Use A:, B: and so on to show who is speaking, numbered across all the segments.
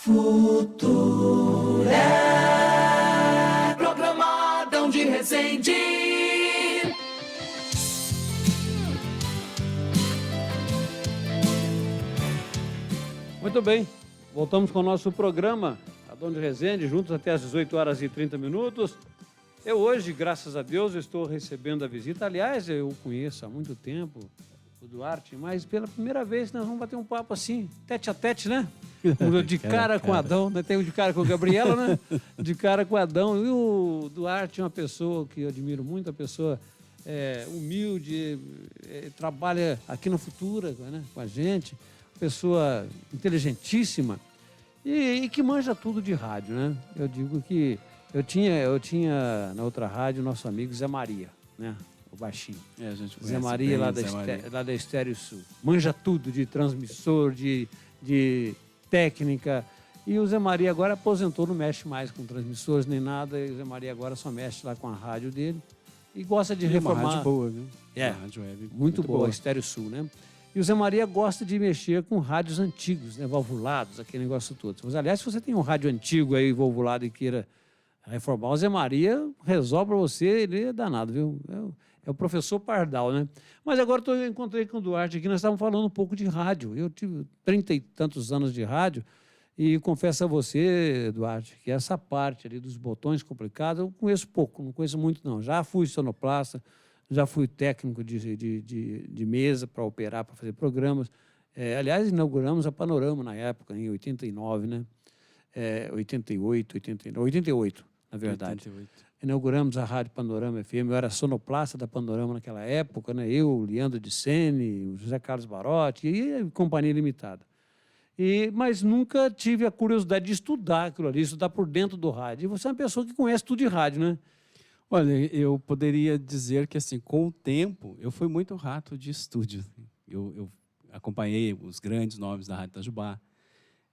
A: Futuro é programadão de Resende.
B: Muito bem, voltamos com o nosso programa Adão de Resende, juntos até às 18 horas e 30 minutos. Eu hoje, graças a Deus, estou recebendo a visita. Aliás, eu o conheço há muito tempo, o Duarte, mas pela primeira vez nós vamos bater um papo assim, tete a tete, né? De cara com Adão, né? Tem o de cara com a Gabriela, né? De cara com Adão. E o Duarte é uma pessoa que eu admiro muito, uma pessoa humilde, trabalha aqui na Futura, né? Com a gente, pessoa inteligentíssima e que manja tudo de rádio, né? Eu digo que eu tinha na outra rádio nosso amigo Zé Maria, né? O baixinho.
C: A gente
B: Zé Maria, lá da Estéreo Sul. Manja tudo de transmissor, de técnica. E o Zé Maria agora aposentou, não mexe mais com transmissores nem nada. E o Zé Maria agora só mexe lá com a rádio dele. E gosta de reformar.
C: Uma rádio boa, viu?
B: É,
C: uma rádio web
B: muito boa, Estéreo Sul, né? E o Zé Maria gosta de mexer com rádios antigos, né? Valvulados, aquele negócio todo. Mas, aliás, se você tem um rádio antigo aí, valvulado, e queira reformar, o Zé Maria resolve para você, ele é danado, viu? É o professor Pardal, né? Mas agora eu encontrei com o Duarte aqui, nós estávamos falando um pouco de rádio. Eu tive 30 e tantos anos de rádio e confesso a você, Duarte, que essa parte ali dos botões complicados eu conheço pouco, não conheço muito não. Já fui sonoplasta, já fui técnico de mesa para operar, para fazer programas. Aliás, inauguramos a Panorama na época, em 89, né? 88, na verdade.
C: 88.
B: Inauguramos a Rádio Panorama FM, eu era sonoplasta da Panorama naquela época, né? Eu, o Leandro de Sene, o José Carlos Barotti e Companhia Limitada. Mas nunca tive a curiosidade de estudar aquilo ali, estudar por dentro do rádio. E você é uma pessoa que conhece tudo de rádio, né?
C: Olha, eu poderia dizer que, assim, com o tempo, eu fui muito rato de estúdio. Eu acompanhei os grandes nomes da Rádio Itajubá.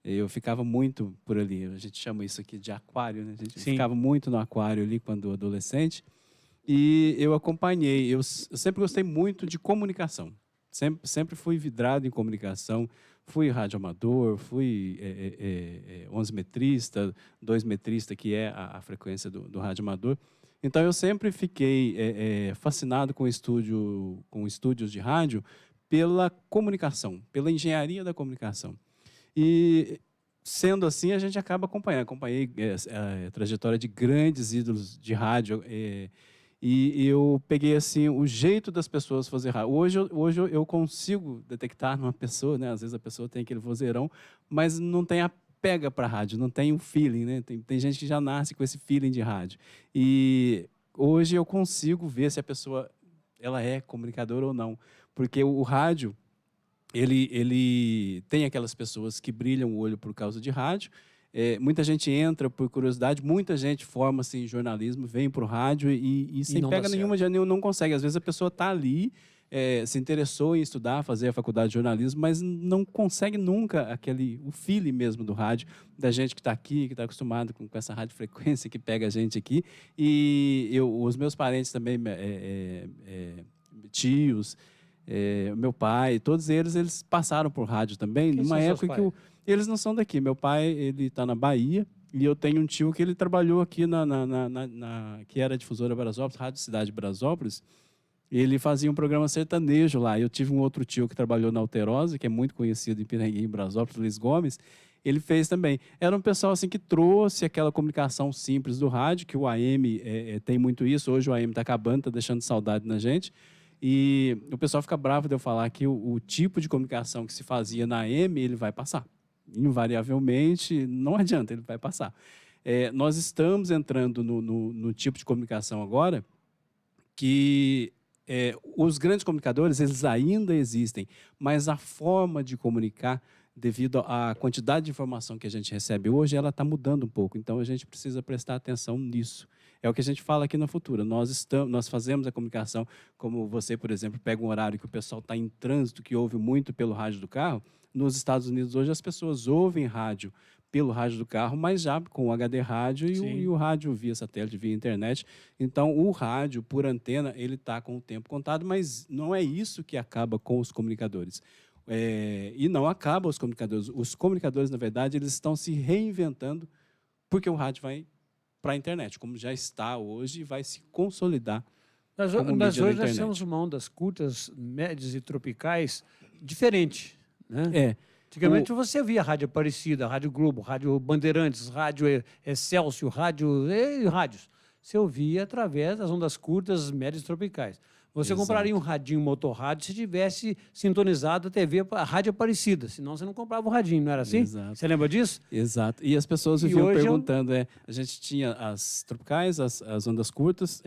C: Eu ficava muito por ali, a gente chama isso aqui de aquário, né? A gente ficava muito no aquário ali quando adolescente. E eu acompanhei, eu sempre gostei muito de comunicação. Sempre fui vidrado em comunicação. Fui radioamador, fui 11-metrista, 2-metrista, que é a frequência do radioamador. Então, eu sempre fiquei fascinado com estúdios de rádio pela comunicação, pela engenharia da comunicação. E, sendo assim, a gente acaba acompanhando. Acompanhei a trajetória de grandes ídolos de rádio e eu peguei assim o jeito das pessoas fazer rádio. Hoje eu consigo detectar numa pessoa, né? Às vezes a pessoa tem aquele vozeirão, mas não tem a pega para rádio, não tem o feeling, né? Tem gente que já nasce com esse feeling de rádio. E hoje eu consigo ver se a pessoa ela é comunicadora ou não, porque o rádio ele tem aquelas pessoas que brilham o olho por causa de rádio. Muita gente entra por curiosidade, muita gente forma-se em jornalismo, vem para o rádio e sem pega nenhuma, já não consegue. Às vezes a pessoa está ali, se interessou em estudar, fazer a faculdade de jornalismo, mas não consegue nunca o feeling mesmo do rádio, da gente que está aqui, que está acostumado com essa radiofrequência que pega a gente aqui. E os meus parentes também, tios, meu pai, todos eles passaram por rádio também, numa época que eles não são daqui. Meu pai, ele está na Bahia, e eu tenho um tio que ele trabalhou aqui que era difusora Brasópolis, Rádio Cidade Brasópolis. Ele fazia um programa sertanejo lá. Eu tive um outro tio que trabalhou na Alterosa, que é muito conhecido em Piranguinho, Brasópolis, Luiz Gomes. Ele fez também. Era um pessoal assim que trouxe aquela comunicação simples do rádio, que o AM tem muito isso. Hoje o AM está acabando, está deixando saudade na gente. E o pessoal fica bravo de eu falar que o tipo de comunicação que se fazia na AM, ele vai passar. Invariavelmente, não adianta, ele vai passar. Nós estamos entrando no tipo de comunicação agora que os grandes comunicadores, eles ainda existem, mas a forma de comunicar, devido à quantidade de informação que a gente recebe hoje, ela está mudando um pouco. Então, a gente precisa prestar atenção nisso. É o que a gente fala aqui na Futura. Nós fazemos a comunicação, como você, por exemplo, pega um horário que o pessoal está em trânsito, que ouve muito pelo rádio do carro. Nos Estados Unidos, hoje, as pessoas ouvem rádio pelo rádio do carro, mas já com o HD rádio e o rádio via satélite, via internet. Então, o rádio, por antena, ele está com o tempo contado, mas não é isso que acaba com os comunicadores. E não acaba os comunicadores. Os comunicadores, na verdade, eles estão se reinventando porque o rádio vai para a internet, como já está hoje, e vai se consolidar como mídia da
B: Nós hoje
C: internet.
B: temos uma ondas curtas, médias e tropicais diferente, né? Antigamente você via Rádio Aparecida, Rádio Globo, Rádio Bandeirantes, Rádio Excelsior, rádios. Você ouvia através das ondas curtas, médias e tropicais. Você compraria um radinho motorrádio se tivesse sintonizado a Rádio Aparecida. Senão você não comprava o radinho, não era assim?
C: Exato.
B: Você lembra disso?
C: Exato. E as pessoas viviam perguntando, a gente tinha as tropicais, as ondas curtas,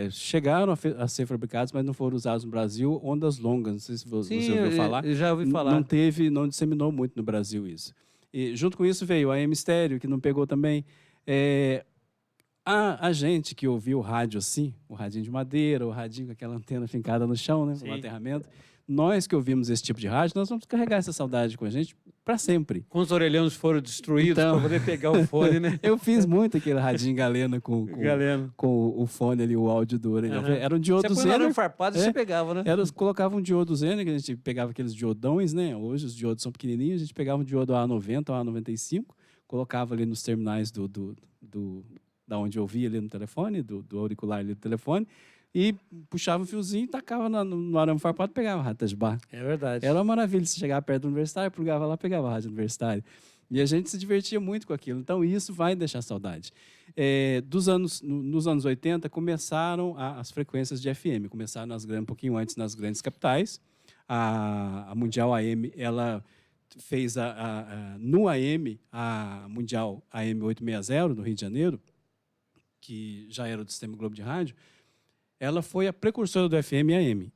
C: chegaram a ser fabricadas, mas não foram usadas no Brasil, ondas longas, não sei se você ouviu falar.
B: Eu já ouvi falar.
C: Não disseminou muito no Brasil isso. E junto com isso veio a AM Estéreo, que não pegou também. A gente que ouvia o rádio assim, o radinho de madeira, o radinho com aquela antena fincada no chão, né, no aterramento, nós que ouvimos esse tipo de rádio, nós vamos carregar essa saudade com a gente para sempre.
B: Quando os orelhões foram destruídos para poder pegar o fone, né?
C: Eu fiz muito aquele radinho galena com o fone ali, o áudio do orelhão. Era um diodo Zener.
B: Você põe arame farpado e você pegava, né?
C: Colocava um diodo Zener, que a gente pegava aqueles diodões, né? Hoje os diodos são pequenininhos, a gente pegava um diodo A90 ou A95, colocava ali nos terminais da onde eu ouvia ali no telefone, do auricular ali do telefone, e puxava um fiozinho, tacava no arame farpado e pegava a rádio Itajubá.
B: É verdade.
C: Era uma maravilha. Você chegava perto do universitário, plugava lá, pegava a rádio universitária. E a gente se divertia muito com aquilo. Então, isso vai deixar saudade. Nos anos 80, começaram as frequências de FM. Começaram um pouquinho antes nas grandes capitais. A Mundial AM, ela fez no AM, a Mundial AM 860, no Rio de Janeiro, que já era do Sistema Globo de Rádio, ela foi a precursora do FM e AM.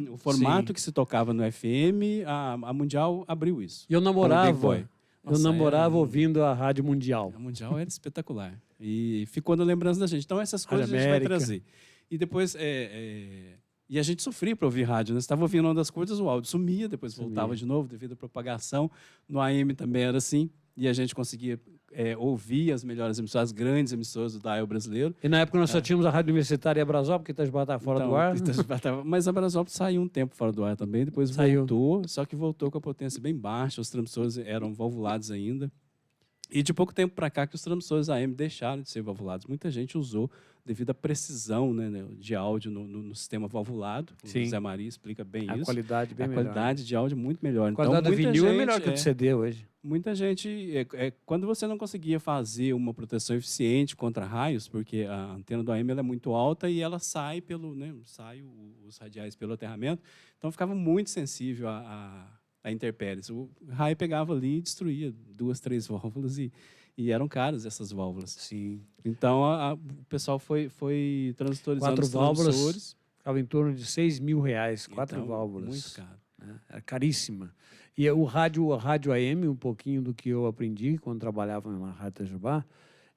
C: O formato que se tocava no FM, a Mundial abriu isso.
B: E eu namorava ouvindo a Rádio Mundial.
C: A Mundial era espetacular. E ficou na lembrança da gente. Então, essas coisas a gente vai trazer. E depois... E a gente sofria para ouvir rádio, né? Você estava ouvindo ondas curtas, o áudio sumia, depois voltava de novo devido à propagação. No AM também era assim. E a gente conseguia ouvir as melhores emissoras, as grandes emissoras do dial brasileiro.
B: E na época nós só tínhamos a Rádio Universitária e a Brasópolis, porque Itajubá estava fora do ar.
C: Mas a Brasópolis saiu um tempo fora do ar também, depois voltou, só que voltou com a potência bem baixa, os transmissores eram valvulados ainda. E de pouco tempo para cá que os transmissores AM deixaram de ser valvulados. Muita gente usou devido à precisão, né, de áudio no sistema valvulado. O Zé Maria explica bem isso.
B: A qualidade bem melhor.
C: A qualidade de áudio é muito melhor.
B: A qualidade do vinil é melhor que o de CD hoje.
C: Muita gente... quando você não conseguia fazer uma proteção eficiente contra raios, porque a antena do AM ela é muito alta e ela sai os radiais pelo aterramento, então ficava muito sensível a intempéries. O raio pegava ali e destruía 2, 3 válvulas e eram caras essas válvulas.
B: Sim.
C: Então, o pessoal foi transistorizando
B: 4
C: os transmissores.
B: válvulas ficava em torno de R$6.000, 4
C: então,
B: válvulas.
C: Muito caro.
B: Era caríssima. E a rádio AM, um pouquinho do que eu aprendi quando trabalhava na Rádio Itajubá,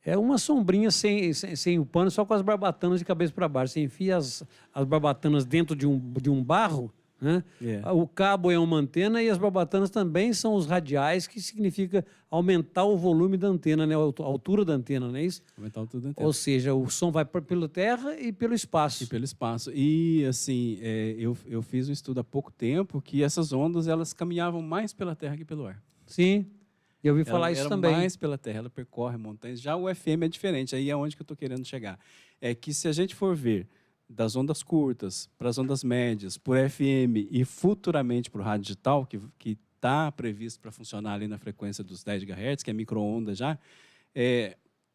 B: é uma sombrinha sem o pano, só com as barbatanas de cabeça para baixo. Você enfia as barbatanas dentro de um barro, né? O cabo é uma antena e as barbatanas também são os radiais, que significa aumentar o volume da antena, né? A altura da antena, não é isso?
C: Aumentar a altura da antena.
B: Ou seja, o som vai pela terra e pelo espaço.
C: E, assim, eu fiz um estudo há pouco tempo que essas ondas, elas caminhavam mais pela terra que pelo ar.
B: Sim, eu ouvi falar isso também.
C: Mais pela terra, ela percorre montanhas. Já o FM é diferente, aí é onde que eu estou querendo chegar. É que se a gente for ver das ondas curtas para as ondas médias, por FM e futuramente para o rádio digital, que está previsto para funcionar ali na frequência dos 10 GHz, que é micro-onda já,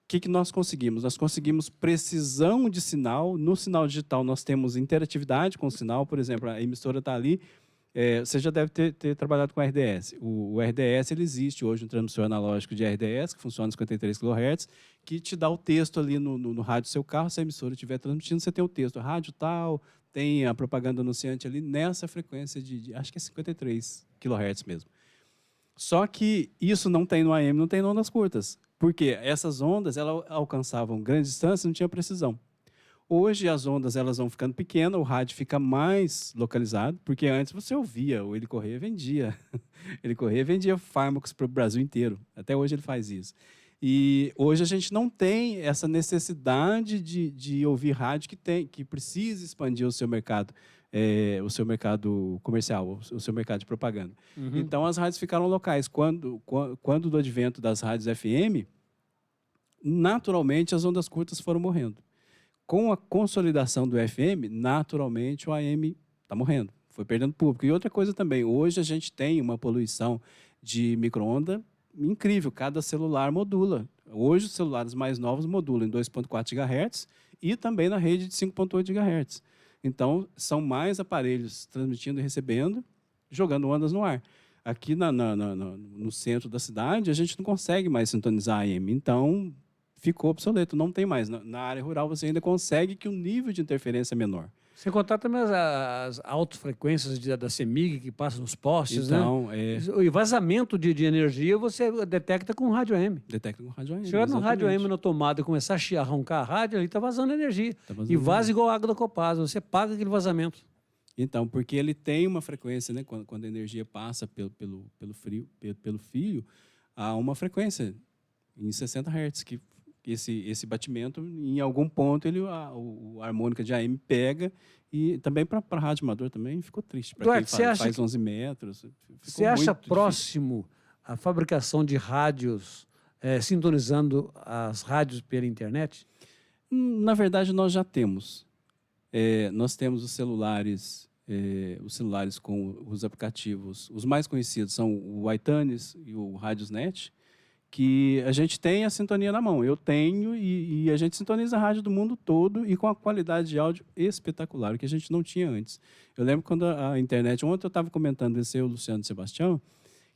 C: que nós conseguimos? Nós conseguimos precisão de sinal. No sinal digital, nós temos interatividade com o sinal. Por exemplo, a emissora está ali. Você já deve ter trabalhado com RDS. O RDS ele existe hoje, um transmissor analógico de RDS, que funciona a 53 kHz, que te dá o texto ali no rádio do seu carro. Se a emissora estiver transmitindo, você tem o texto. Rádio tal, tem a propaganda anunciante ali nessa frequência acho que é 53 kHz mesmo. Só que isso não tem no AM, não tem em ondas curtas. Porque essas ondas elas alcançavam grandes distâncias e não tinha precisão. Hoje as ondas elas vão ficando pequenas, o rádio fica mais localizado, porque antes você ouvia, o Ele Corrêa vendia. Ele Corrêa vendia fármacos para o Brasil inteiro. Até hoje ele faz isso. E hoje a gente não tem essa necessidade de ouvir rádio que precisa expandir o seu mercado o seu mercado comercial, o seu mercado de propaganda. Então, as rádios ficaram locais. Quando do advento das rádios FM, naturalmente, as ondas curtas foram morrendo. Com a consolidação do FM, naturalmente, o AM está morrendo. Foi perdendo público. E outra coisa também, hoje a gente tem uma poluição de micro-onda incrível. Cada celular modula. Hoje, os celulares mais novos modulam em 2,4 GHz e também na rede de 5,8 GHz. Então, são mais aparelhos transmitindo e recebendo, jogando ondas no ar. Aqui no centro da cidade, a gente não consegue mais sintonizar AM. Então, ficou obsoleto, não tem mais. Na área rural, você ainda consegue que o nível de interferência é menor.
B: Sem contar também as altas frequências da CEMIG que passam nos postes,
C: então,
B: né? E vazamento de energia você detecta com rádio AM.
C: Detecta com rádio AM.
B: Se chegar no rádio AM na tomada e começar a roncar a rádio, ali está vazando energia. E vaza igual a água da Copasa, você paga aquele vazamento.
C: Então, porque ele tem uma frequência, né? Quando a energia passa pelo fio, há uma frequência em 60 Hz, que esse batimento, em algum ponto, a harmônica de AM pega, e também para rádio amador também ficou triste. Para quem faz 11 metros.
B: Você acha próximo a fabricação de rádios sintonizando as rádios pela internet?
C: Na verdade, nós já temos. Nós temos os celulares com os aplicativos. Os mais conhecidos são o iTunes e o Radiosnet, que a gente tem a sintonia na mão. Eu tenho e a gente sintoniza a rádio do mundo todo e com a qualidade de áudio espetacular, que a gente não tinha antes. Eu lembro quando a internet... Ontem eu estava comentando isso, eu, Luciano e Sebastião,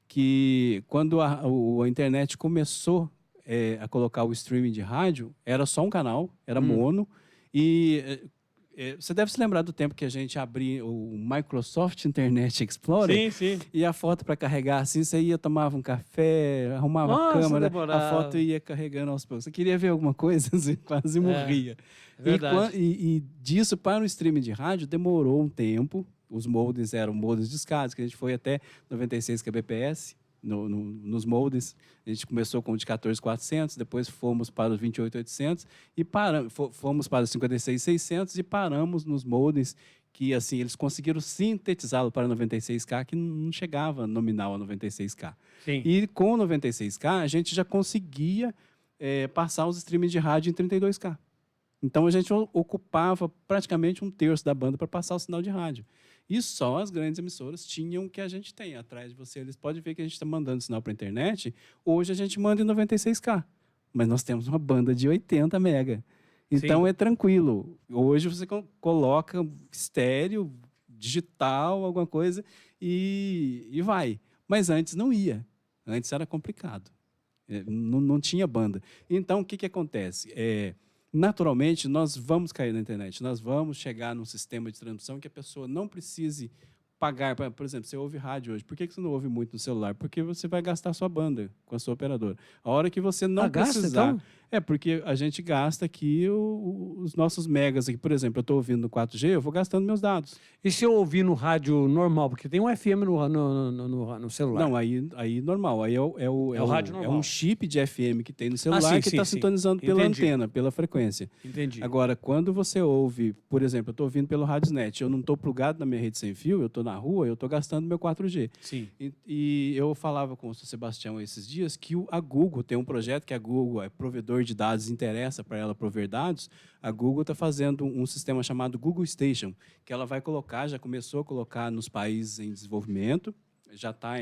C: que quando a internet começou a colocar o streaming de rádio, era só um canal, era mono, e... Você deve se lembrar do tempo que a gente abria o Microsoft Internet Explorer.
B: Sim.
C: E a foto para carregar assim, você ia, tomava um café, arrumava a câmera, a foto ia carregando aos poucos. Você queria ver alguma coisa, você quase morria.
B: Verdade.
C: E disso para o streaming de rádio demorou um tempo. Os modems eram modems discados, que a gente foi até 96 kbps. Nos modems, a gente começou com o de 14.400, depois fomos para os 28.800 e fomos para os 56.600 e paramos nos modems que assim eles conseguiram sintetizá-lo para 96K, que não chegava nominal a 96K.
B: Sim.
C: E com o 96K a gente já conseguia passar os streamings de rádio em 32K. Então a gente ocupava praticamente um terço da banda para passar o sinal de rádio. E só as grandes emissoras tinham o que a gente tem. Atrás de você, eles podem ver que a gente está mandando sinal para a internet. Hoje a gente manda em 96K, mas nós temos uma banda de 80 mega. Então é tranquilo. Hoje você coloca estéreo, digital, alguma coisa e vai. Mas antes não ia. Antes era complicado. Não tinha banda. Então o que acontece? Naturalmente, nós vamos cair na internet, nós vamos chegar num sistema de transmissão que a pessoa não precise pagar. Por exemplo, você ouve rádio hoje, por que você não ouve muito no celular? Porque você vai gastar a sua banda com a sua operadora. A hora que você não precisar...
B: Gasta, então?
C: Porque a gente gasta aqui os nossos megas. Aqui. Por exemplo, eu estou ouvindo no 4G, eu vou gastando meus dados.
B: E se eu ouvir no rádio normal? Porque tem um FM no celular.
C: Não, aí normal. Aí é o
B: rádio normal.
C: É um chip de FM que tem no celular que está sintonizando pela antena, pela frequência.
B: Entendi.
C: Agora, quando você ouve, por exemplo, eu estou ouvindo pelo Radiosnet, eu não estou plugado na minha rede sem fio, eu estou na rua, eu estou gastando meu 4G.
B: Sim.
C: E eu falava com o Sebastião esses dias que a Google tem um projeto que a Google é provedor de dados, interessa para ela prover dados. A Google está fazendo um sistema chamado Google Station, que ela vai colocar, já começou a colocar nos países em desenvolvimento, já está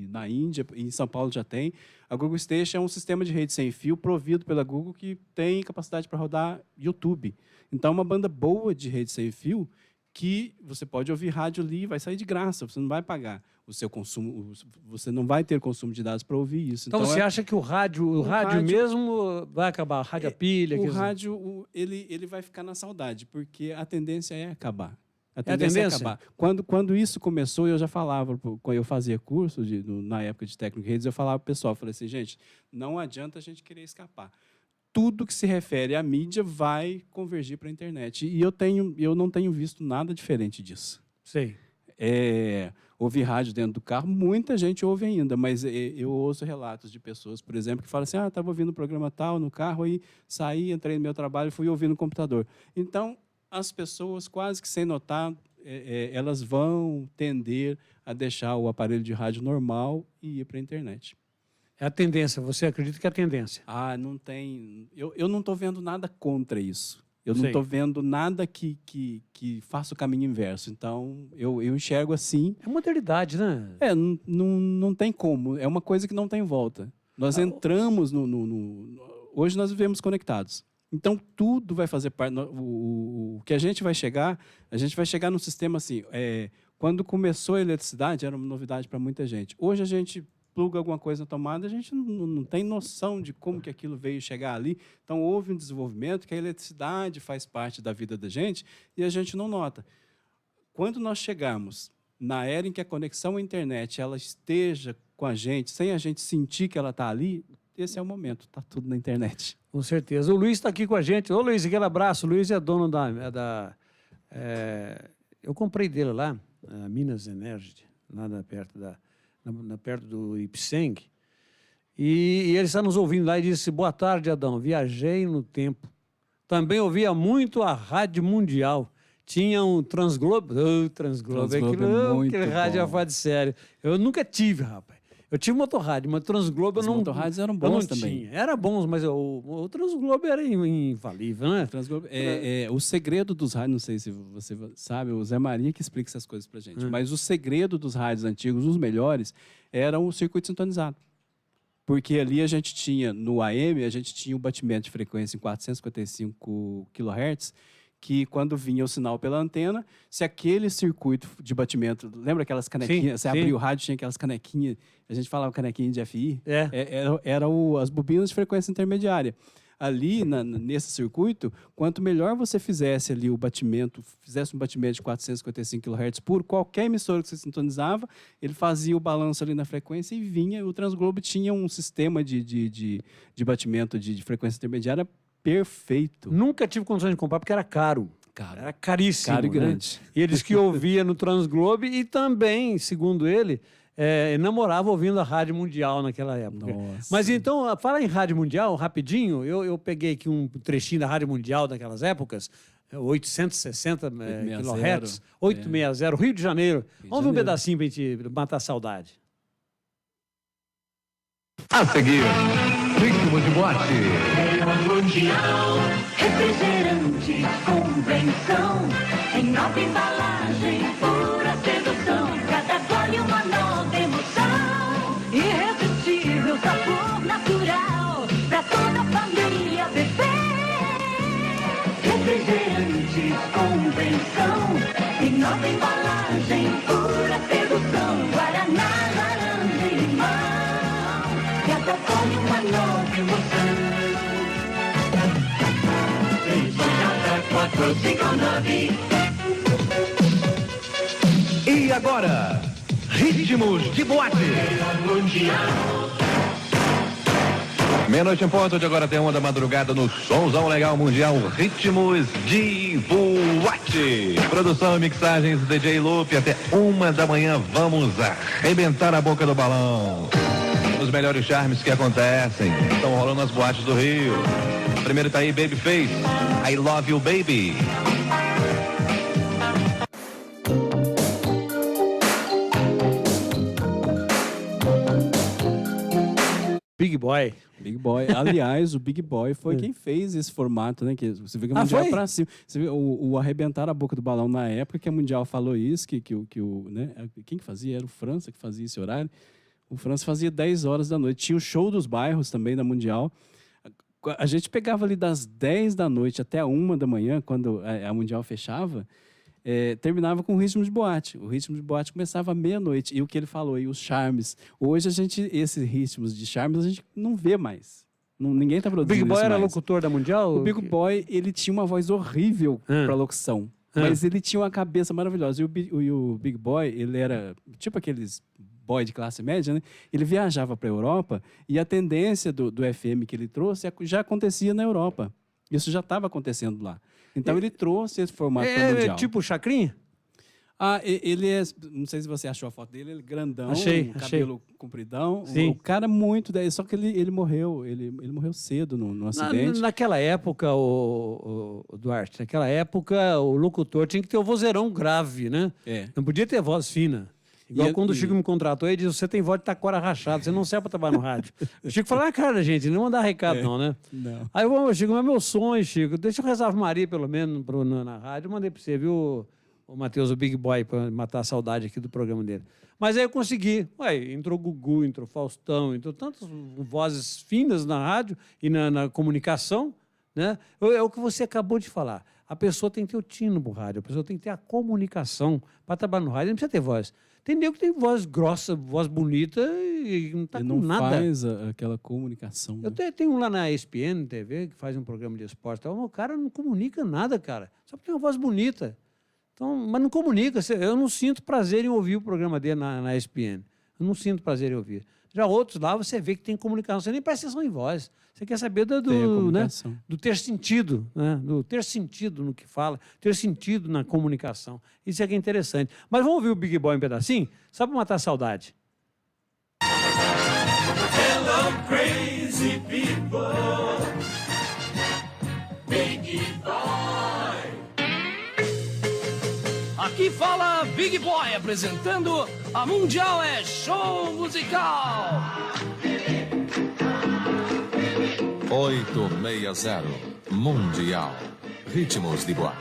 C: na Índia, em São Paulo já tem. A Google Station é um sistema de rede sem fio provido pela Google que tem capacidade para rodar YouTube. Então, é uma banda boa de rede sem fio que você pode ouvir rádio ali e vai sair de graça, você não vai pagar o seu consumo, você não vai ter consumo de dados para ouvir isso.
B: Então você acha que o rádio mesmo vai acabar, a rádio a pilha?
C: O rádio ele vai ficar na saudade, porque a tendência é acabar.
B: A tendência é acabar.
C: Quando isso começou, eu já falava, quando eu fazia curso, na época de técnico de redes, eu falava para o pessoal, falei assim, gente, não adianta a gente querer escapar. Tudo que se refere à mídia vai convergir para a internet. E eu não tenho visto nada diferente disso.
B: Sei.
C: Ouvir rádio dentro do carro, muita gente ouve ainda, mas eu ouço relatos de pessoas, por exemplo, que falam assim, estava ouvindo o programa tal no carro, aí saí, entrei no meu trabalho e fui ouvir no computador. Então, as pessoas, quase que sem notar, elas vão tender a deixar o aparelho de rádio normal e ir para a internet.
B: É a tendência, você acredita que é a tendência?
C: Não tem... Eu não estou vendo nada contra isso. Eu não
B: Sei.
C: estou vendo nada que faça o caminho inverso. Então, eu enxergo assim.
B: É modernidade, né?
C: Não tem como. É uma coisa que não tem volta. Nós entramos hoje nós vivemos conectados. Então, tudo vai fazer parte... O que a gente vai chegar num sistema assim... Quando começou a eletricidade, era uma novidade para muita gente. Hoje, a gente pluga alguma coisa na tomada, a gente não tem noção de como que aquilo veio chegar ali. Então, houve um desenvolvimento que a eletricidade faz parte da vida da gente e a gente não nota. Quando nós chegarmos na era em que a conexão à internet ela esteja com a gente, sem a gente sentir que ela está ali, esse é o momento, está tudo na internet.
B: Com certeza. O Luiz está aqui com a gente. Ô, Luiz, aquele abraço. O Luiz é dono eu comprei dele lá, a Minas Energy, lá perto do Ipseng. E ele está nos ouvindo lá e disse: boa tarde, Adão. Viajei no tempo. Também ouvia muito a Rádio Mundial. Tinha um Transglobe. Transglobe é aquele rádio fora de sério. Eu nunca tive, rapaz. Eu tive motorrádio, mas Transglobe eu não... Os
C: motorrádios eram bons também.
B: Tinha. Era bons, mas o Transglobe era infalível, né?
C: O segredo dos rádios, não sei se você sabe, o Zé Maria que explica essas coisas pra gente, mas o segredo dos rádios antigos, os melhores, era o circuito sintonizado. Porque ali a gente tinha, no AM, a gente tinha o batimento de frequência em 455 kHz, que quando vinha o sinal pela antena, se aquele circuito de batimento... Lembra aquelas canequinhas? Você abria o rádio, tinha aquelas canequinhas, a gente falava canequinha de FI? Eram as bobinas de frequência intermediária. Ali, nesse circuito, quanto melhor você fizesse ali o batimento, fizesse um batimento de 455 kHz por qualquer emissora que você sintonizava, ele fazia o balanço ali na frequência e vinha. O Transglobe tinha um sistema de batimento de frequência intermediária perfeito.
B: Nunca tive condições de comprar porque era caro. Era caríssimo.
C: Caro e grande.
B: Né? E eles que ouvia no Transglobe e também, segundo ele, namorava ouvindo a Rádio Mundial naquela época.
C: Nossa.
B: Mas então, fala em Rádio Mundial, rapidinho, eu peguei aqui um trechinho da Rádio Mundial daquelas épocas, 860 kHz, 860, Rio de Janeiro. Vamos ver um pedacinho pra gente matar a saudade.
D: A seguir, ritmo de boate.
A: Mundial, refrigerante, convenção, em nova embalagem, pura sedução, cada gole uma nova emoção, irresistível sabor natural, pra toda a família beber. Refrigerante, convenção, em nova embalagem, pura sedução, Guaraná, laranja e limão, cada gole uma nova emoção. 459.
D: E agora, ritmos de boate. Meia-noite em ponto de agora tem uma da madrugada no Somzão Legal Mundial, ritmos de boate. Produção e mixagens DJ Lupe, até 1 da manhã vamos arrebentar a boca do balão. Os melhores charmes que acontecem estão rolando nas boates do Rio. Primeiro tá aí Babyface, I Love You Baby.
B: Big Boy.
C: Big Boy. Aliás, o Big Boy foi quem fez esse formato, né? Que você vê que o Mundial
B: foi?
C: pra cima. Você vê o arrebentar a boca do balão na época que a Mundial falou isso, né? Quem que fazia? Era o França que fazia esse horário. O França fazia 10 horas da noite. Tinha o show dos bairros também da Mundial. A gente pegava ali das 10 da noite até 1 da manhã, quando a Mundial fechava, terminava com o ritmo de boate. O ritmo de boate começava à meia-noite. E o que ele falou, e os charmes. Hoje, esses ritmos de charmes, a gente não vê mais. Ninguém está produzindo
B: Big Boy
C: isso
B: era
C: mais.
B: locutor da Mundial?
C: O Big Boy, ele tinha uma voz horrível para locução. Mas ele tinha uma cabeça maravilhosa. E o Big Boy, ele era tipo aqueles boy de classe média, né? Ele viajava para a Europa e a tendência do FM que ele trouxe já acontecia na Europa. Isso já estava acontecendo lá. Então ele trouxe esse formato para o Mundial.
B: Tipo Chacrinha?
C: Ele é... Não sei se você achou a foto dele, ele é grandão,
B: Achei.
C: cabelo compridão.
B: Sim.
C: O cara muito... Só que ele morreu. Ele morreu cedo no acidente.
B: Naquela época, o Duarte, naquela época, o locutor tinha que ter o vozeirão grave, né? Não podia ter voz fina. Igual quando o Chico me contratou, ele disse, você tem voz de taquara rachada, você não serve para trabalhar no rádio. O Chico falou, cara, gente, não mandar recado não, né?
C: Não.
B: Aí eu, Chico, mas meu sonho, Chico, deixa eu rezar a Ave Maria, pelo menos, na rádio. Eu mandei para você, viu, o Matheus, o Big Boy, para matar a saudade aqui do programa dele. Mas aí eu consegui. Entrou Gugu, entrou Faustão, entrou tantas vozes finas na rádio e na comunicação, né? É o que você acabou de falar. A pessoa tem que ter o tino pro rádio, a pessoa tem que ter a comunicação para trabalhar no rádio, não precisa ter voz. Tem nego que tem voz grossa, voz bonita e não tá com nada.
C: Faz aquela comunicação. Né?
B: Eu tenho um lá na ESPN TV, que faz um programa de esporte. O cara não comunica nada, cara. Só porque tem uma voz bonita. Então, mas não comunica. Eu não sinto prazer em ouvir o programa dele na ESPN. Eu não sinto prazer em ouvir. Já outros lá, você vê que tem comunicação. Você nem presta atenção em voz. Você quer saber do ter sentido, né? Do ter sentido no que fala, ter sentido na comunicação. Isso é que é interessante. Mas vamos ouvir o Big Boy um pedacinho? Só para matar a saudade.
A: Hello, crazy people. Big Boy.
E: Aqui fala Big Boy apresentando a Mundial é Show Musical.
F: 860 Mundial. Ritmos de boate.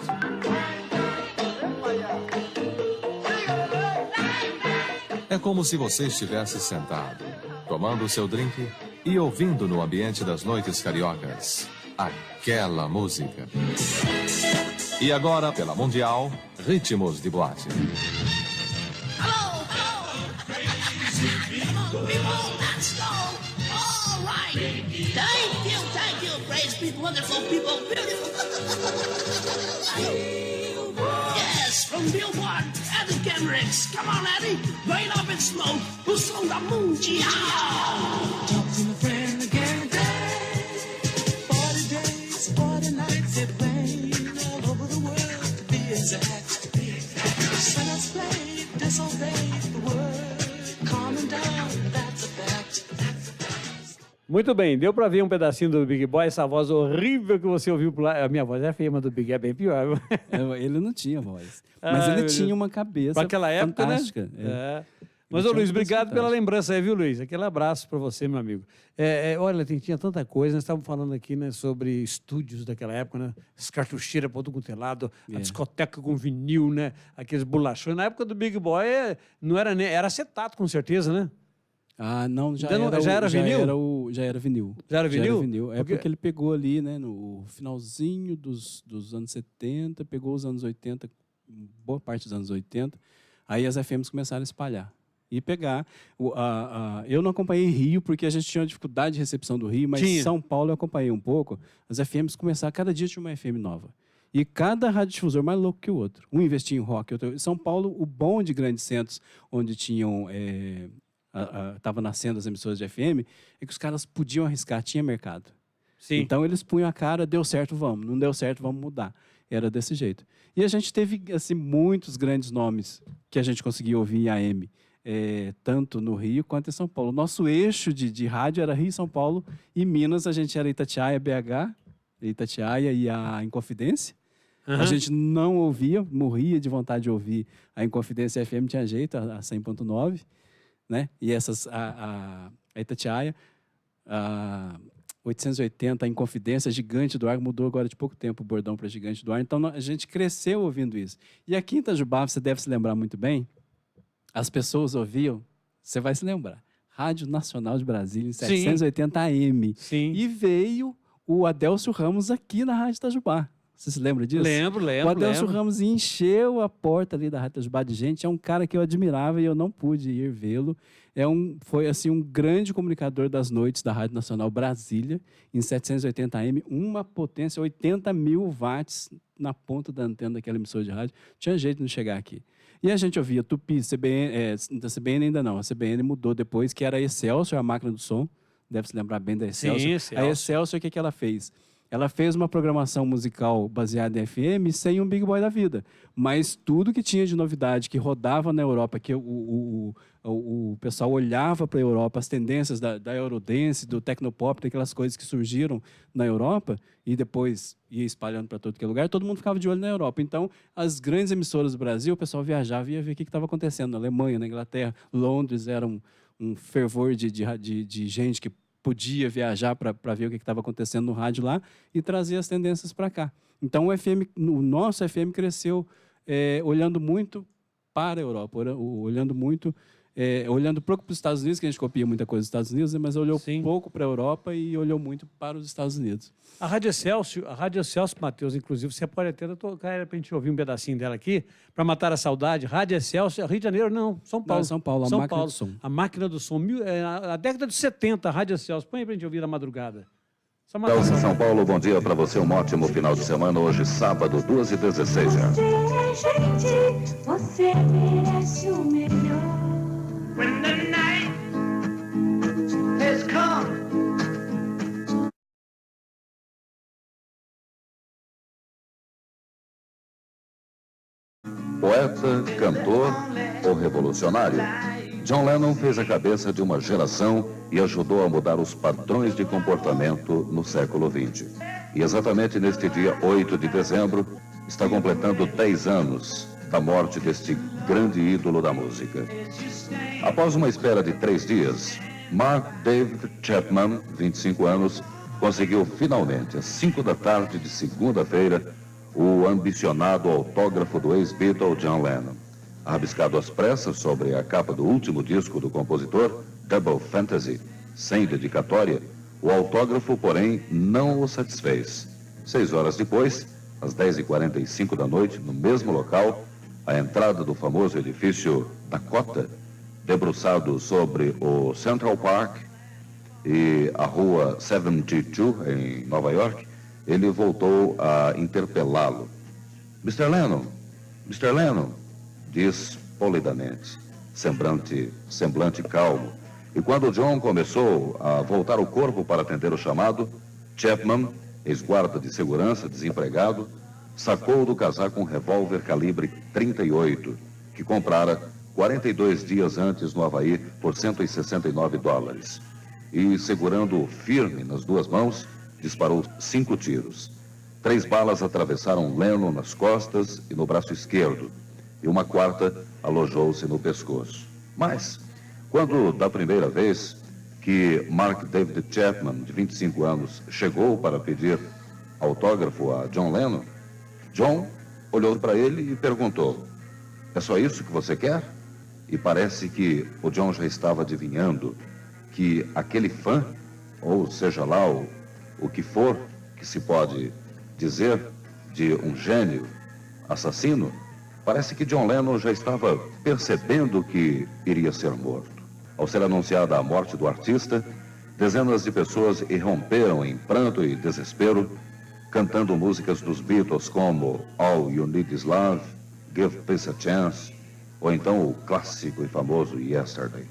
F: É como se você estivesse sentado, tomando seu drink e ouvindo no ambiente das noites cariocas aquela música. E agora, pela Mundial, Ritmos de boate.
E: Hello, people, let's go. All right. Thank you, praise people, wonderful people, beautiful. Yes, from Billboard, Eddie Kendricks. Come on, Eddie, rain up and smoke. O som da Mundial.
A: Talking a friend again today. 40 days, 40 nights, it rained all over the world to be exact. Sinners played, disobeyed the word. Calming down, that's a fact.
B: Muito bem, deu para ver um pedacinho do Big Boy, essa voz horrível que você ouviu por lá. A minha voz é feia, mas do Big é bem pior.
C: Ele não tinha voz. Mas ele tinha uma cabeça
B: para aquela época,
C: fantástica.
B: Né? Mas, ô Luiz, obrigado pela lembrança aí, viu, Luiz? Aquele abraço para você, meu amigo. Olha, tinha tanta coisa, nós estávamos falando aqui, né, sobre estúdios daquela época, né? As cartucheiras para todo quanto é lado, a discoteca com vinil, né? Aqueles bolachões. Na época do Big Boy, não era nem... Era acetato, com certeza, né?
C: Não, já
B: era vinil?
C: Já era vinil.
B: Já era vinil?
C: É porque ele pegou ali, né, no finalzinho dos anos 70, pegou os anos 80, boa parte dos anos 80, aí as FMs começaram a espalhar. E pegar. Eu não acompanhei Rio, porque a gente tinha uma dificuldade de recepção do Rio, mas em São Paulo eu acompanhei um pouco. As FMs começaram, cada dia tinha uma FM nova. E cada radiodifusor mais louco que o outro. Um investia em rock, outro... Em São Paulo, o bom de grandes centros, onde tinham... Estava nascendo as emissoras de FM, é que os caras podiam arriscar, tinha mercado.
B: Sim.
C: Então eles punham a cara, deu certo, vamos. Não deu certo, vamos mudar. Era desse jeito. E a gente teve assim, muitos grandes nomes que a gente conseguia ouvir em AM. Tanto no Rio quanto em São Paulo. Nosso eixo de rádio era Rio, São Paulo, e Minas a gente era Itatiaia, BH, Itatiaia e a Inconfidência. A gente não ouvia, morria de vontade de ouvir a Inconfidência FM, tinha jeito, a 100.9, né? E essas, a Itatiaia, a 880, a Inconfidência, Gigante do Ar, mudou agora de pouco tempo o bordão para Gigante do Ar, então a gente cresceu ouvindo isso. E aqui em Itajubá, você deve se lembrar muito bem, as pessoas ouviam, você vai se lembrar, Rádio Nacional de Brasília, em 780 AM.
B: Sim.
C: E veio o Adélcio Ramos aqui na Rádio Itajubá. Você se lembra disso?
B: Lembro.
C: O Adélcio Ramos encheu a porta ali da Rádio Itajubá de gente. É um cara que eu admirava e eu não pude ir vê-lo. Foi assim, um grande comunicador das noites da Rádio Nacional Brasília, em 780 AM, uma potência, 80 mil watts na ponta da antena daquela emissora de rádio. Tinha jeito de não chegar aqui. E a gente ouvia Tupi, CBN, da CBN ainda não, a CBN mudou depois, que era a Excelsior, a máquina do som, deve se lembrar bem da Excelsior.
B: Sim, Excelsior.
C: A Excelsior, o que ela fez? Ela fez uma programação musical baseada em FM sem um Big Boy da vida. Mas tudo que tinha de novidade, que rodava na Europa, que o pessoal olhava para a Europa, as tendências da Eurodance, do Tecnopop, daquelas coisas que surgiram na Europa e depois ia espalhando para todo que lugar, todo mundo ficava de olho na Europa. Então, as grandes emissoras do Brasil, o pessoal viajava e ia ver o que estava acontecendo na Alemanha, na Inglaterra. Londres era um fervor de gente que podia viajar para ver o que estava acontecendo no rádio lá e trazer as tendências para cá. Então, o nosso FM cresceu olhando muito para a Europa, olhando muito, olhando pouco para os Estados Unidos, que a gente copia muita coisa dos Estados Unidos, mas olhou pouco para a Europa e olhou muito para os Estados Unidos.
B: A Rádio Excelsior, Matheus, inclusive, você pode até tocar para a gente ouvir um pedacinho dela aqui, para matar a saudade. Rádio Excelsior, Rio de Janeiro, não, São Paulo.
C: Não, São Paulo, a máquina do som.
B: A máquina do som, a década de 70, a Rádio Excelsior. Põe aí para a gente ouvir na madrugada.
G: São Paulo, bom dia para você, um ótimo final de semana, hoje sábado, 2h16 já.
H: Você é gente, você merece o melhor.
E: When the night has come.
G: Poeta, cantor ou revolucionário, John Lennon fez a cabeça de uma geração e ajudou a mudar os padrões de comportamento no século XX. E exatamente neste dia 8 de dezembro, está completando 10 anos da morte deste grande ídolo da música. Após uma espera de 3 dias, Mark David Chapman, 25 anos, conseguiu finalmente, às 5 da tarde de segunda-feira, o ambicionado autógrafo do ex-Beatle John Lennon. Rabiscado às pressas sobre a capa do último disco do compositor, Double Fantasy, sem dedicatória, o autógrafo, porém, não o satisfez. 6 horas depois, às 10h45 da noite, no mesmo local, à entrada do famoso edifício Dakota, debruçado sobre o Central Park e a rua 72, em Nova York, ele voltou a interpelá-lo. Mr. Lennon, diz polidamente, semblante calmo. E quando John começou a voltar o corpo para atender o chamado, Chapman, ex-guarda de segurança, desempregado, sacou do casaco um revólver calibre 38, que comprara 42 dias antes no Havaí por $169. E, segurando-o firme nas 2 mãos, disparou 5 tiros. 3 balas atravessaram Lennon nas costas e no braço esquerdo, e uma 4ª alojou-se no pescoço. Mas, quando da primeira vez que Mark David Chapman, de 25 anos, chegou para pedir autógrafo a John Lennon, John olhou para ele e perguntou: "É só isso que você quer?" E parece que o John já estava adivinhando que aquele fã, ou seja lá o que for que se pode dizer de um gênio assassino, parece que John Lennon já estava percebendo que iria ser morto. Ao ser anunciada a morte do artista, dezenas de pessoas irromperam em pranto e desespero, cantando músicas dos Beatles como All You Need Is Love, Give Peace a Chance, ou então o clássico e famoso Yesterday.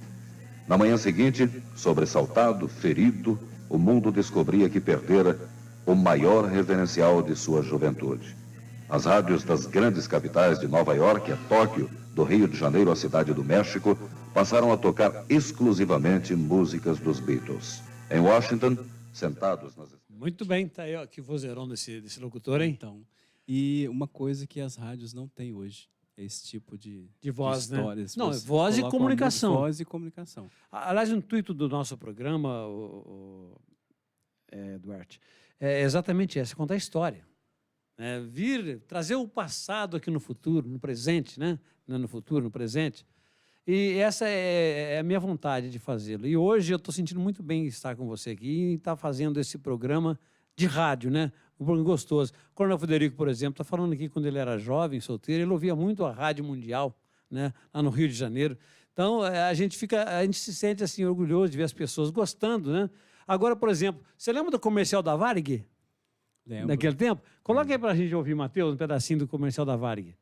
G: Na manhã seguinte, sobressaltado, ferido, o mundo descobria que perdera o maior reverencial de sua juventude. As rádios das grandes capitais de Nova York a Tóquio, do Rio de Janeiro à Cidade do México, passaram a tocar exclusivamente músicas dos Beatles. Em Washington, sentados nas...
B: Muito bem, tá aí, ó, que vozeirão desse locutor, hein?
C: Então, e uma coisa que as rádios não têm hoje, é esse tipo de
B: voz, né?
C: histórias.
B: Não,
C: Você
B: voz e
C: coloca
B: comunicação.
C: Voz e comunicação.
B: Aliás, o intuito do nosso programa, Duarte, é exatamente esse, contar a história. Trazer o passado aqui no futuro, no presente, né? Não no futuro, no presente. E essa é a minha vontade de fazê-lo. E hoje eu estou sentindo muito bem estar com você aqui e estar fazendo esse programa de rádio, né? Um programa gostoso. O Coronel Frederico, por exemplo, está falando aqui quando ele era jovem, solteiro, ele ouvia muito a Rádio Mundial, né? Lá no Rio de Janeiro. Então, a gente se sente assim orgulhoso de ver as pessoas gostando, né? Agora, por exemplo, você lembra do comercial da Varig?
C: Lembro.
B: Naquele tempo? Coloca aí para a gente ouvir, Matheus, um pedacinho do comercial da Varig.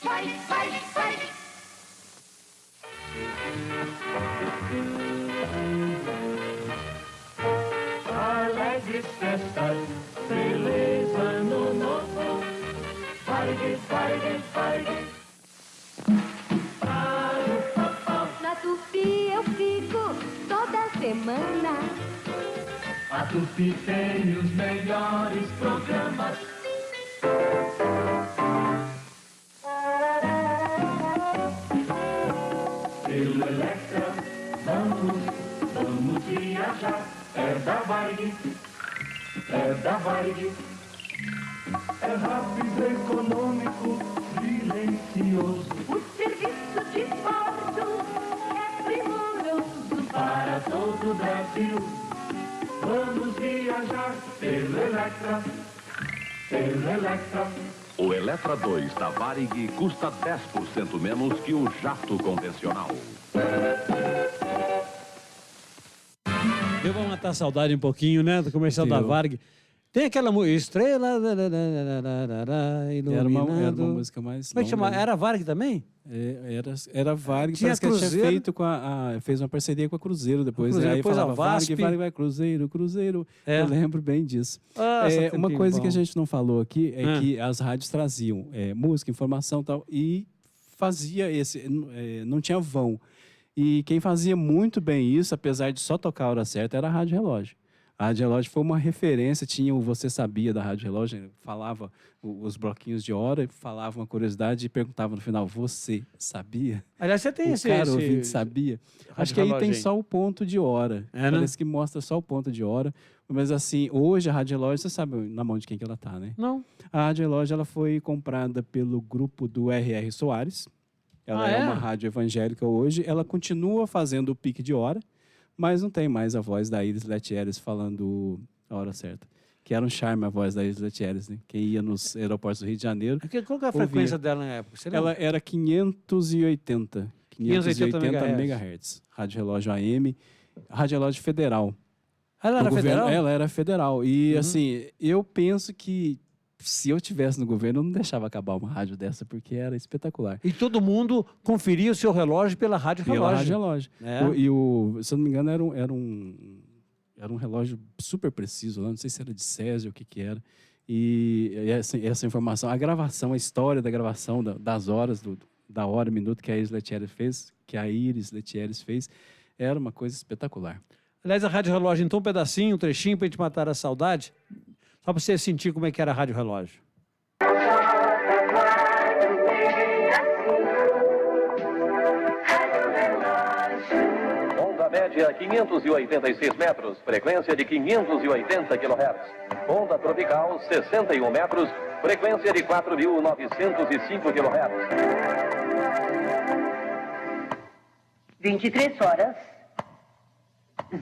H: Vai.
A: alegres festas, feliz ano novo. Varig, varig, varig.
H: Na Tupi eu fico toda semana.
A: A Tupi tem os melhores programas. Pelo Electra, vamos viajar. É da Varig, é da Varig. É rápido, econômico, silencioso.
H: O serviço de bordo é primoroso.
A: Para todo o Brasil, vamos viajar pelo Electra, pelo Electra.
D: O Eletra 2 da Varig custa 10% menos que o jato convencional.
B: Eu vou matar a saudade um pouquinho, né? Do comercial da Varig. Tem aquela estrela iluminando.
C: Era uma música mais
B: Como é que chama? Era Varig também?
C: Era Varig,
B: Tinha
C: parece que ela tinha
B: Cruzeiro.
C: feito fez uma parceria com a Cruzeiro depois.
B: Cruzeiro,
C: Aí
B: depois
C: falava
B: a VASP.
C: Varig vai Cruzeiro, Cruzeiro.
B: É.
C: Eu lembro bem disso. Uma coisa que a gente não falou aqui é que as rádios traziam música, informação e tal, e fazia não tinha vão. E quem fazia muito bem isso, apesar de só tocar a hora certa, era a Rádio Relógio. A Rádio Relógio foi uma referência, tinha o Você Sabia da Rádio Relógio, falava os bloquinhos de hora, falava uma curiosidade e perguntava no final, você sabia?
B: Aliás, você tem
C: O
B: esse...
C: cara ouvinte sabia? Acho que aí tem só o ponto de hora.
B: É,
C: Parece que mostra só o ponto de hora. Mas assim, hoje a Rádio Relógio, você sabe na mão de quem que ela tá, né?
B: Não.
C: A Rádio Relógio, ela foi comprada pelo grupo do R.R. Soares. Ela é uma rádio evangélica hoje. Ela continua fazendo o pique de hora, mas não tem mais a voz da Iris Letieres falando a hora certa. Que era um charme a voz da Iris Letieres, né? Quem ia nos aeroportos do Rio de Janeiro.
B: Qual que é a frequência dela na época? Você
C: Ela era 580
B: MHz.
C: Rádio Relógio AM, Rádio Relógio Federal.
B: Ela era federal?
C: Ela era federal. E assim, eu penso que se eu estivesse no governo, eu não deixava acabar uma rádio dessa, porque era espetacular.
B: E todo mundo conferia o seu relógio pela Rádio Relógio.
C: Pela Rádio Relógio. Se eu não me engano, era um relógio super preciso, lá, não sei se era de Césio, o que era. E essa informação, a gravação, a história da gravação das horas, da hora, minuto que a Iris Letieres fez, era uma coisa espetacular.
B: Aliás, a Rádio Relógio, então, um pedacinho, um trechinho pra gente matar a saudade, só pra você sentir como é que era a Rádio Relógio.
D: Onda média 586 metros, frequência de 580 kHz. Onda tropical 61 metros, frequência de 4.905 kHz.
I: 23 horas,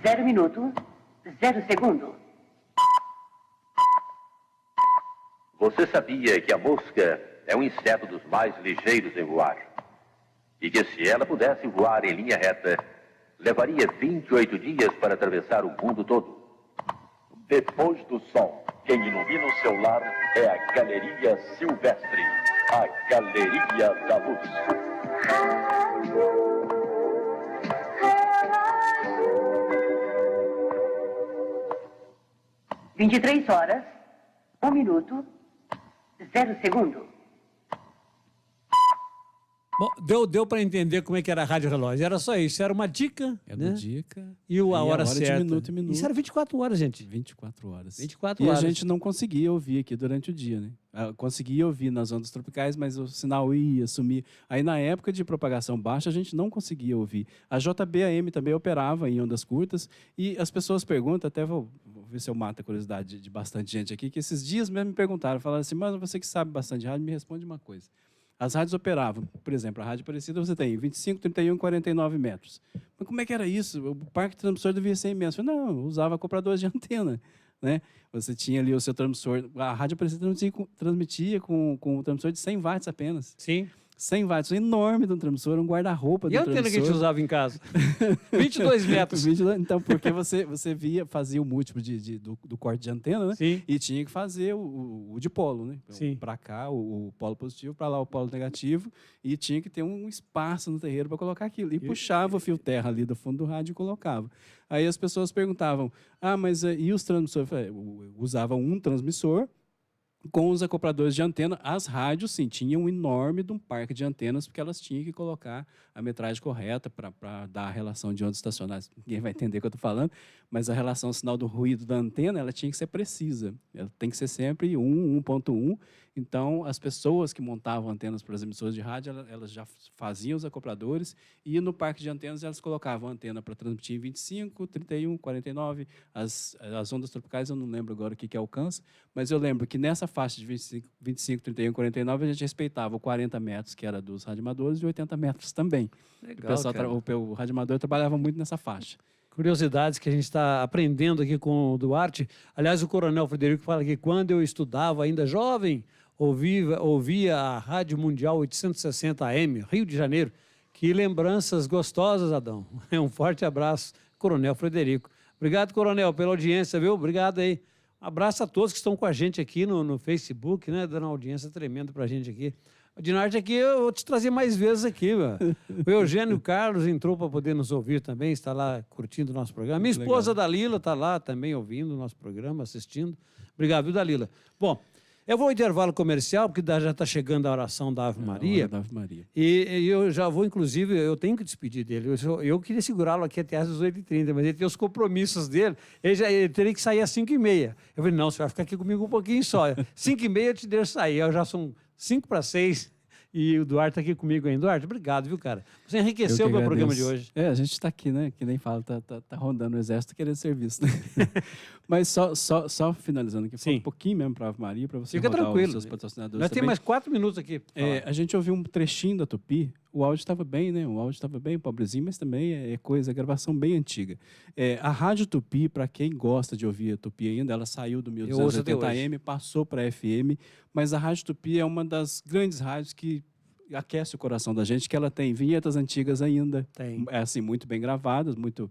I: 0 minuto, 0 segundo.
D: Você sabia que a mosca é um inseto dos mais ligeiros em voar? E que se ela pudesse voar em linha reta, levaria 28 dias para atravessar o mundo todo? Depois do sol, quem ilumina o seu lar é a Galeria Silvestre, a Galeria da Luz.
I: 23 horas, 1 minuto, 0 segundo.
B: Bom, deu para entender como é que era a Rádio Relógio. Era só isso, era uma dica.
C: Era
B: né?
C: uma dica.
B: E a hora certa.
C: De minuto em minuto.
B: Isso era 24 horas, gente.
C: 24 horas.
B: 24
C: horas.
B: horas.
C: E a gente não conseguia ouvir aqui durante o dia, né? Conseguia ouvir nas ondas tropicais, mas o sinal ia, sumia. Aí, na época de propagação baixa, a gente não conseguia ouvir. A JBAM também operava em ondas curtas. E as pessoas perguntam, até vou ver se eu mato a curiosidade de bastante gente aqui, que esses dias mesmo me perguntaram, falaram assim, mas você que sabe bastante de rádio, me responde uma coisa. As rádios operavam, por exemplo, a Rádio Aparecida você tem 25, 31 e 49 metros. Mas como é que era isso? O parque transmissor devia ser imenso. Não, usava acopladores de antena. Né? Você tinha ali o seu transmissor. A Rádio Aparecida transmitia com um transmissor de 100 watts apenas.
B: Sim.
C: 100 watts, enorme de um transmissor, um guarda-roupa
B: E
C: de um
B: a antena que a gente
C: transmissor.
B: usava em casa? 22 metros.
C: Então, porque você fazia o múltiplo do corte de antena, né?
B: Sim.
C: E tinha que fazer o dipolo, né?
B: Sim.
C: Para cá, o polo positivo, para lá o polo negativo, e tinha que ter um espaço no terreiro para colocar aquilo. E puxava o fio terra ali do fundo do rádio e colocava. Aí as pessoas perguntavam, mas e os transmissores? Eu usava um transmissor com os acopladores de antena. As rádios, sim, tinham um enorme de um parque de antenas, porque elas tinham que colocar a metragem correta para dar a relação de ondas estacionárias. Ninguém vai entender o que eu estou falando, mas a relação sinal do ruído da antena, ela tinha que ser precisa. Ela tem que ser sempre 1.1. Então, as pessoas que montavam antenas para as emissoras de rádio, elas já faziam os acopladores, e no parque de antenas elas colocavam a antena para transmitir em 25, 31, 49. As ondas tropicais, eu não lembro agora o que alcança, mas eu lembro que nessa faixa de 25, 31, 49, a gente respeitava o 40 metros, que era dos radioamadores, e 80 metros também.
B: Legal, cara.
C: O radioamador trabalhava muito nessa faixa.
B: Curiosidades que a gente está aprendendo aqui com o Duarte. Aliás, o Coronel Frederico fala que quando eu estudava ainda jovem, ouvia a Rádio Mundial 860 AM, Rio de Janeiro. Que lembranças gostosas, Adão. Um forte abraço, Coronel Frederico. Obrigado, Coronel, pela audiência, viu? Obrigado aí. Um abraço a todos que estão com a gente aqui no Facebook, né? Dando uma audiência tremenda pra gente aqui. O Dinarte aqui, eu vou te trazer mais vezes aqui, meu. O Eugênio Carlos entrou para poder nos ouvir também, está lá curtindo o nosso programa. Minha esposa, Dalila, está lá também ouvindo o nosso programa, assistindo. Obrigado, viu, Dalila? Bom, eu vou ao intervalo comercial, porque já está chegando a oração da Ave Maria.
C: Da Ave Maria.
B: E eu já vou, inclusive, eu tenho que despedir dele. Eu queria segurá-lo aqui até às 18h30, mas ele tem os compromissos dele. Ele teria que sair às 5h30. Eu falei, não, você vai ficar aqui comigo um pouquinho só. 5h30 eu te deixo sair. Eu já são 5:06 e o Duarte está aqui comigo ainda. Duarte, obrigado, viu, cara? Você enriqueceu o meu programa de hoje.
C: A gente está aqui, né? Que nem fala, tá rondando o exército querendo serviço. Né? Mas só finalizando aqui, um pouquinho mesmo para a Ave Maria, para você
B: Fica
C: rodar
B: tranquilo.
C: os seus patrocinadores.
B: Nós temos mais 4 minutos aqui.
C: A gente ouviu um trechinho da Tupi, o áudio estava bem, né? O áudio estava bem pobrezinho, mas também é gravação bem antiga. A Rádio Tupi, para quem gosta de ouvir a Tupi ainda, ela saiu do 1280M, passou para FM, mas a Rádio Tupi é uma das grandes rádios que aquece o coração da gente, que ela tem vinhetas antigas ainda, assim, muito bem gravadas, muito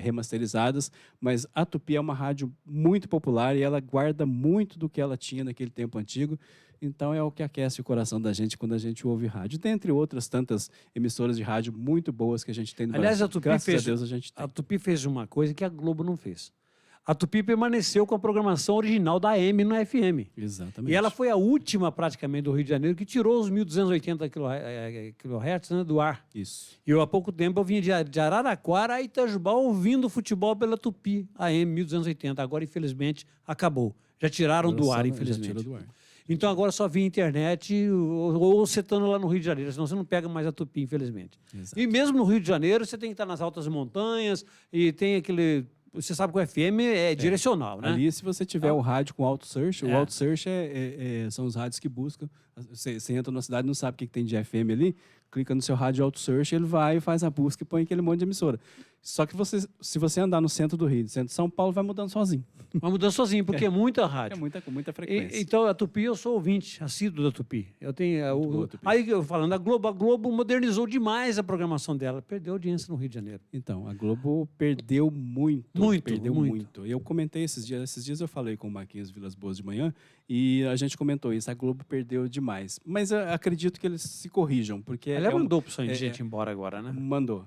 C: remasterizadas, mas a Tupi é uma rádio muito popular e ela guarda muito do que ela tinha naquele tempo antigo. Então é o que aquece o coração da gente quando a gente ouve rádio. Dentre outras tantas emissoras de rádio muito boas que a gente tem no
B: Brasil.
C: Aliás, graças a Deus a gente tem.
B: A Tupi fez uma coisa que a Globo não fez. A Tupi permaneceu com a programação original da AM no FM.
C: Exatamente.
B: E ela foi a última, praticamente, do Rio de Janeiro que tirou os 1.280 kHz, né, do ar.
C: Isso.
B: E eu, há pouco tempo, eu vinha de Araraquara a Itajubá ouvindo futebol pela Tupi, AM 1.280. Agora, infelizmente, acabou. Já tiraram do ar, infelizmente.
C: Já tirou do ar.
B: Então, agora só via internet ou você estando lá no Rio de Janeiro, senão você não pega mais a Tupi, infelizmente. Exato. E mesmo no Rio de Janeiro, você tem que estar nas altas montanhas e tem aquele... Você sabe que o FM é direcional, né?
C: Ali, se você tiver o rádio com auto-search, o auto-search são os rádios que buscam. Você entra na cidade e não sabe o que tem de FM ali, clica no seu rádio auto-search, ele vai e faz a busca e põe aquele monte de emissora. Só que se você andar no centro do Rio, centro de São Paulo, vai mudando sozinho.
B: Vai mudando sozinho, porque é muita rádio.
C: Com muita frequência.
B: Então, a Tupi, eu sou ouvinte, assíduo da Tupi. Eu tenho... Aí, eu falando, a Globo modernizou demais a programação dela. Perdeu audiência no Rio de Janeiro.
C: Então, a Globo perdeu muito. Perdeu muito. Eu comentei esses dias eu falei com o Marquinhos Vilas Boas de manhã, e a gente comentou isso, a Globo perdeu demais. Mas eu acredito que eles se corrijam, porque...
B: Ela mandou para o gente embora agora, né?
C: Mandou.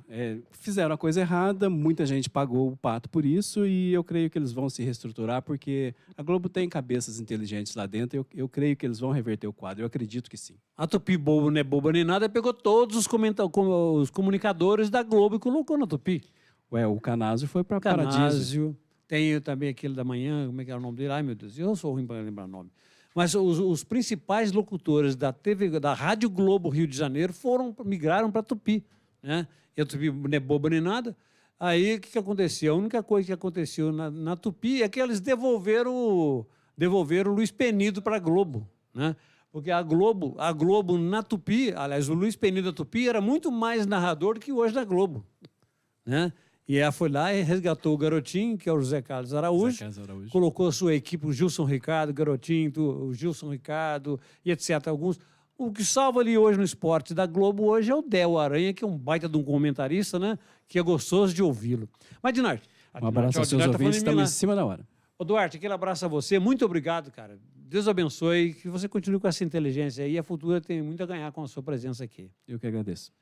C: Fizeram a coisa errada, muita gente pagou o pato por isso, e eu creio que eles vão se reestruturar, porque a Globo tem cabeças inteligentes lá dentro, eu creio que eles vão reverter o quadro, eu acredito que sim.
B: A Tupi, bobo, não é boba nem nada, pegou todos os comunicadores da Globo e colocou na Tupi.
C: O Canásio foi para Paradiso.
B: Tem também aquele da manhã, como é que era o nome dele? Ai, meu Deus, eu sou ruim para lembrar o nome. Mas os principais locutores da Rádio Globo Rio de Janeiro migraram para a Tupi, né? E a Tupi não é boba nem nada. Aí, o que aconteceu? A única coisa que aconteceu na Tupi é que eles devolveram o Luiz Penido para a Globo, né? Porque a Globo na Tupi, aliás, o Luiz Penido da Tupi era muito mais narrador do que hoje da Globo, né? E ela foi lá e resgatou o garotinho, que é o José Carlos Araújo, colocou a sua equipe, o Gilson Ricardo, garotinho, o Gilson Ricardo, e etc. O que salva ali hoje no esporte da Globo hoje é o Del Aranha, que é um baita de um comentarista, né? Que é gostoso de ouvi-lo. Mas, Dinarte...
C: Um abraço aos seus ouvintes, estamos em cima da hora.
B: Ô, Duarte, aquele abraço a você. Muito obrigado, cara. Deus abençoe. Que você continue com essa inteligência aí. A Futura tem muito a ganhar com a sua presença aqui.
C: Eu que agradeço.